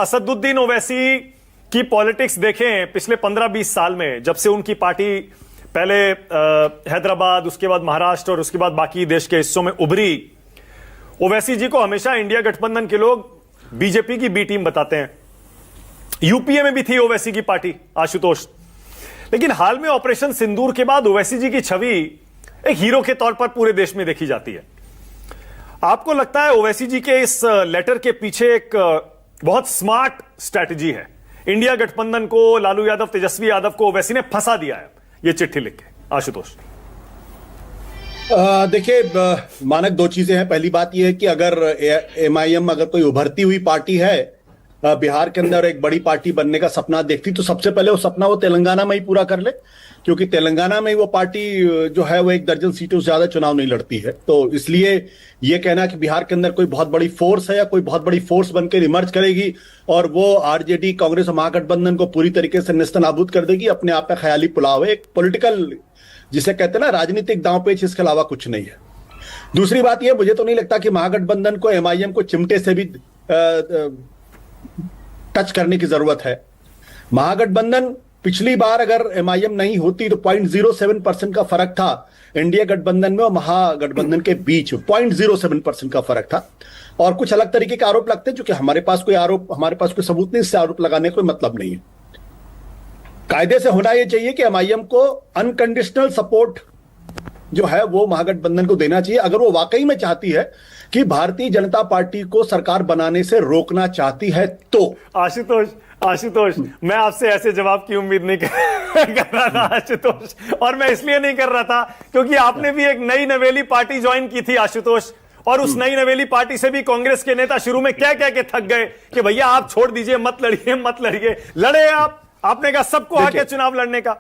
असदुद्दीन ओवैसी की पॉलिटिक्स देखें पिछले 15-20 साल में, जब से उनकी पार्टी पहले हैदराबाद, उसके बाद महाराष्ट्र और उसके बाद बाकी देश के हिस्सों में उभरी, ओवैसी जी को हमेशा इंडिया गठबंधन के लोग बीजेपी की बी टीम बताते हैं। यूपीए में भी थी ओवैसी की पार्टी, आशुतोष, लेकिन हाल में ऑपरेशन सिंदूर के बाद ओवैसी जी की छवि एक हीरो के तौर पर पूरे देश में देखी जाती है। आपको लगता है ओवैसी जी के इस लेटर के पीछे एक बहुत स्मार्ट स्ट्रैटेजी है? इंडिया गठबंधन को, लालू यादव, तेजस्वी यादव को ओवैसी ने फंसा दिया है ये चिट्ठी लिख के। आशुतोष, देखिए, मानक दो चीजें हैं। पहली बात यह है कि अगर एमआईएम अगर कोई उभरती हुई पार्टी है, बिहार के अंदर एक बड़ी पार्टी बनने का सपना देखती, तो सबसे पहले वो सपना वो तेलंगाना में ही पूरा कर ले, क्योंकि तेलंगाना में ही वो पार्टी जो है वो 1 दर्जन सीटों से ज्यादा चुनाव नहीं लड़ती है। तो इसलिए ये कहना कि बिहार के अंदर कोई बहुत बड़ी फोर्स है या कोई बहुत बड़ी फोर्स बनकर इमर्ज करेगी और वो आरजेडी, कांग्रेस और महागठबंधन को पूरी तरीके से नेस्तनाबूद कर देगी, अपने आप में ख्याली पुलाव है, एक पॉलिटिकल, जिसे कहते हैं ना, राजनीतिक दांवपेच, इसके अलावा कुछ नहीं है। दूसरी बात यह, मुझे तो नहीं लगता कि महागठबंधन को एमआईएम को चिमटे से भी टच करने की जरूरत है। महागठबंधन पिछली बार अगर एमआईएम नहीं होती तो 0.07% का फर्क था इंडिया गठबंधन में और महागठबंधन के बीच, 0.07% का फर्क था। और कुछ अलग तरीके के आरोप लगते हैं, जो कि हमारे पास कोई सबूत नहीं, इससे आरोप लगाने कोई मतलब नहीं है। कायदे से होना यह चाहिए कि एमआईएम को अनकंडीशनल सपोर्ट जो है वो महागठबंधन को देना चाहिए, अगर वो वाकई में चाहती है कि भारतीय जनता पार्टी को सरकार बनाने से रोकना चाहती है तो। आशुतोष, मैं आपसे ऐसे जवाब की उम्मीद नहीं कर रहा था आशुतोष, और मैं इसलिए नहीं कर रहा था क्योंकि आपने भी एक नई नवेली पार्टी ज्वाइन की थी आशुतोष, और उस नई नवेली पार्टी से भी कांग्रेस के नेता शुरू में कह के थक गए कि भैया आप छोड़ दीजिए, मत लड़िए। लड़े आपने कहा सबको आके चुनाव लड़ने का,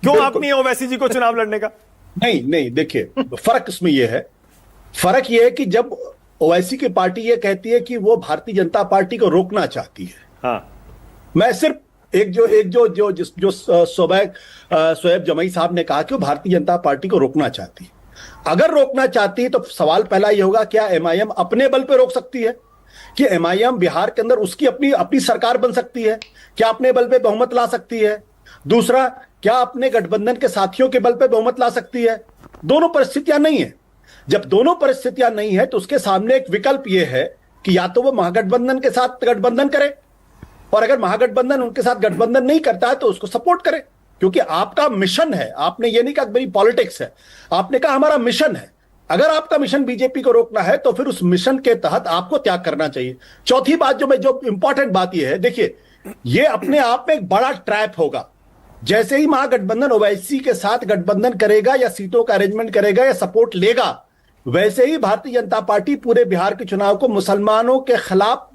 क्यों आप नहीं ओवैसी जी को चुनाव लड़ने का? नहीं, देखिए, फर्क इसमें यह है, फर्क यह है कि जब ओवैसी की पार्टी यह कहती है कि वो भारतीय जनता पार्टी को रोकना चाहती है, हाँ, मैं सिर्फ एक जो शोएब जमई साहब ने कहा कि वो भारतीय जनता पार्टी को रोकना चाहती है। अगर रोकना चाहती है तो सवाल पहला यह होगा, क्या एमआईएम अपने बल पे रोक सकती है? कि एमआईएम बिहार के अंदर उसकी अपनी सरकार बन सकती है? क्या अपने बल पे बहुमत ला सकती है? दूसरा, क्या अपने गठबंधन के साथियों के बल पे बहुमत ला सकती है? दोनों परिस्थितियां नहीं है। जब दोनों परिस्थितियां नहीं है तो उसके सामने एक विकल्प यह है कि या तो वो महागठबंधन के साथ गठबंधन करे, और अगर महागठबंधन उनके साथ गठबंधन नहीं करता है तो उसको सपोर्ट करे, क्योंकि आपका मिशन है। आपने ये नहीं कहा मेरी पॉलिटिक्स है, आपने कहा हमारा मिशन है। अगर आपका मिशन बीजेपी को रोकना है तो फिर उस मिशन के तहत आपको त्याग करना चाहिए। चौथी बात जो इंपॉर्टेंट बात यह है, देखिए, ये अपने आप में एक बड़ा ट्रैप होगा। जैसे ही महागठबंधन ओवैसी के साथ गठबंधन करेगा या सीटों का अरेंजमेंट करेगा या सपोर्ट लेगा, वैसे ही भारतीय जनता पार्टी पूरे बिहार के चुनाव को मुसलमानों के खिलाफ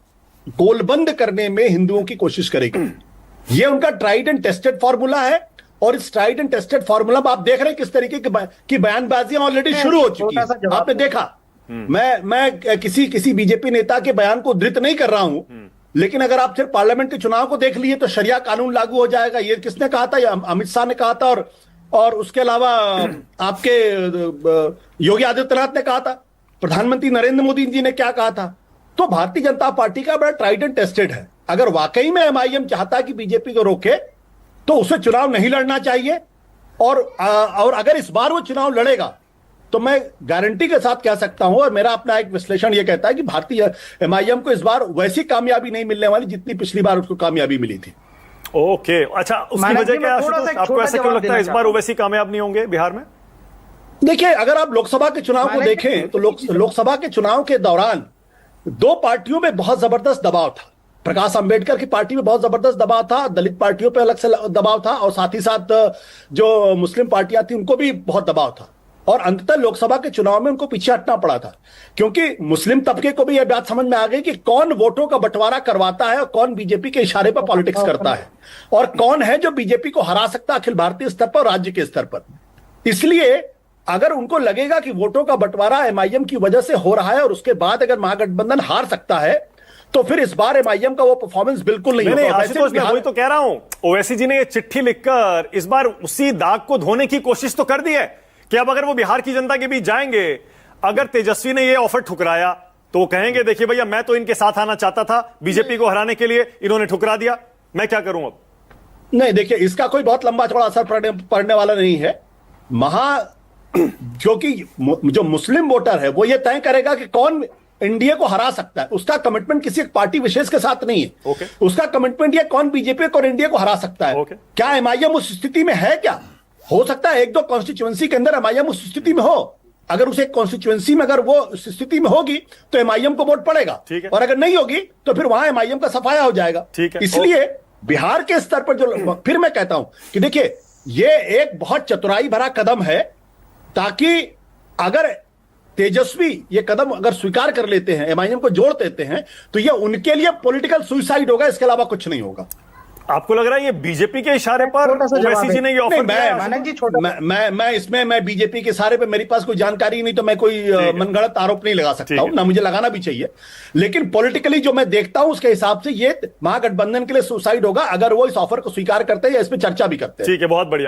गोलबंद करने में हिंदुओं की कोशिश करेगी। यह उनका ट्राइड एंड टेस्टेड फॉर्मूला है, और इस ट्राइड एंड टेस्टेड फॉर्मूला में आप देख रहे हैं किस तरीके की बयानबाजियां ऑलरेडी शुरू हो चुकी है। आपने देखा, मैं किसी बीजेपी नेता के बयान को उद्धृत नहीं कर रहा हूं, लेकिन अगर आप सिर्फ पार्लियामेंट के चुनाव को देख लिए तो शरिया कानून लागू हो जाएगा। ये किसने कहा था? अमित शाह ने कहा था, और उसके अलावा आपके योगी आदित्यनाथ ने कहा था, प्रधानमंत्री नरेंद्र मोदी जी ने क्या कहा था। तो भारतीय जनता पार्टी का बड़ा ट्राइड एंड टेस्टेड है। अगर वाकई में एमआईएम चाहता है कि बीजेपी को रोके तो उसे चुनाव नहीं लड़ना चाहिए, और अगर इस बार वो चुनाव लड़ेगा तो मैं गारंटी के साथ कह सकता हूं, और मेरा अपना एक विश्लेषण यह कहता है कि भारतीय एमआईएम को इस बार वैसी कामयाबी नहीं मिलने वाली जितनी पिछली बार उसको कामयाबी मिली थी। ओके, अच्छा, उसकी वजह क्या है? आपको ऐसा क्यों लगता है इस बार ओवैसी कामयाब नहीं होंगे बिहार में? देखिए, अगर आप लोकसभा के चुनाव को देखें तो लोकसभा के चुनाव के दौरान दो पार्टियों में बहुत जबरदस्त दबाव था। प्रकाश अंबेडकर की पार्टी में बहुत जबरदस्त दबाव था, दलित पार्टियों पे अलग से दबाव था, और साथ ही साथ जो मुस्लिम पार्टियां थी उनको भी बहुत दबाव था, और अंततः लोकसभा के चुनाव में उनको पीछे हटना पड़ा था, क्योंकि मुस्लिम तबके को भी यह बात समझ में आ गई कि कौन वोटों का बंटवारा करवाता है और कौन बीजेपी के इशारे पर पॉलिटिक्स करता है, और कौन है जो बीजेपी को हरा सकता है अखिल भारतीय स्तर पर, राज्य के स्तर पर। इसलिए अगर उनको लगेगा कि वोटों का बंटवारा एमआईएम की वजह से हो रहा है और उसके बाद अगर महागठबंधन हार सकता है, तो फिर इस बार एमआईएम का वो परफॉर्मेंस बिल्कुल नहीं होगा। आशुतोष, मैं वही तो कह रहा हूं, ओवैसी जी ने ये चिट्ठी लिखकर इस बार उसी दाग को धोने की कोशिश तो कर दी है कि अब अगर वो बिहार की जनता के बीच जाएंगे, अगर तेजस्वी ने ये ऑफर ठुकराया तो वो कहेंगे देखिए भैया मैं तो इनके साथ आना चाहता था, बीजेपी को हराने के लिए इन्होंने ठुकरा दिया, मैं क्या करूं अब? नहीं, देखिए इसका कोई बहुत लंबा चौड़ा असर पड़ने वाला नहीं है। क्योंकि जो मुस्लिम वोटर है वो ये तय करेगा कि कौन एनडीए को हरा सकता है। उसका कमिटमेंट किसी एक पार्टी विशेष के साथ नहीं है। ओके। उसका कमिटमेंट ये कौन बीजेपी और एनडीए को हरा सकता है। ओके। क्या एमआईएम उस स्थिति में है? क्या हो सकता है एक दो कॉन्स्टिट्यूएंसी के अंदर एमआईएम उस स्थिति में हो। अगर उसे कॉन्स्टिट्यूएंसी में अगर वो उस स्थिति में होगी तो एमआईएम को वोट पड़ेगा, ठीक है। और अगर नहीं होगी तो फिर वहां एमआईएम का सफाया हो जाएगा। ठीक है। इसलिए बिहार के स्तर पर जो, फिर मैं कहता हूं कि देखिए ये एक बहुत चतुराई भरा कदम है, ताकि अगर तेजस्वी ये कदम अगर स्वीकार कर लेते हैं, एमआईएम को जोड़ देते हैं, तो ये उनके लिए पॉलिटिकल सुसाइड होगा, इसके अलावा कुछ नहीं होगा। आपको लग रहा है ये बीजेपी के इशारे पर छोटा सा जवाब ओवैसी जी है। ने ये ऑफर दिया है? मानक जी छोटा मैं बीजेपी के इशारे पे मेरे पास कोई जानकारी नहीं, तो मैं कोई मनगढ़ंत आरोप नहीं लगा सकता हूं, ना मुझे लगाना भी चाहिए। लेकिन पॉलिटिकली जो मैं देखता हूं उसके हिसाब से ये महागठबंधन के लिए सुसाइड होगा अगर वो इस ऑफर को स्वीकार करते हैं या इस पर चर्चा भी करते हैं। ठीक है, बहुत बढ़िया।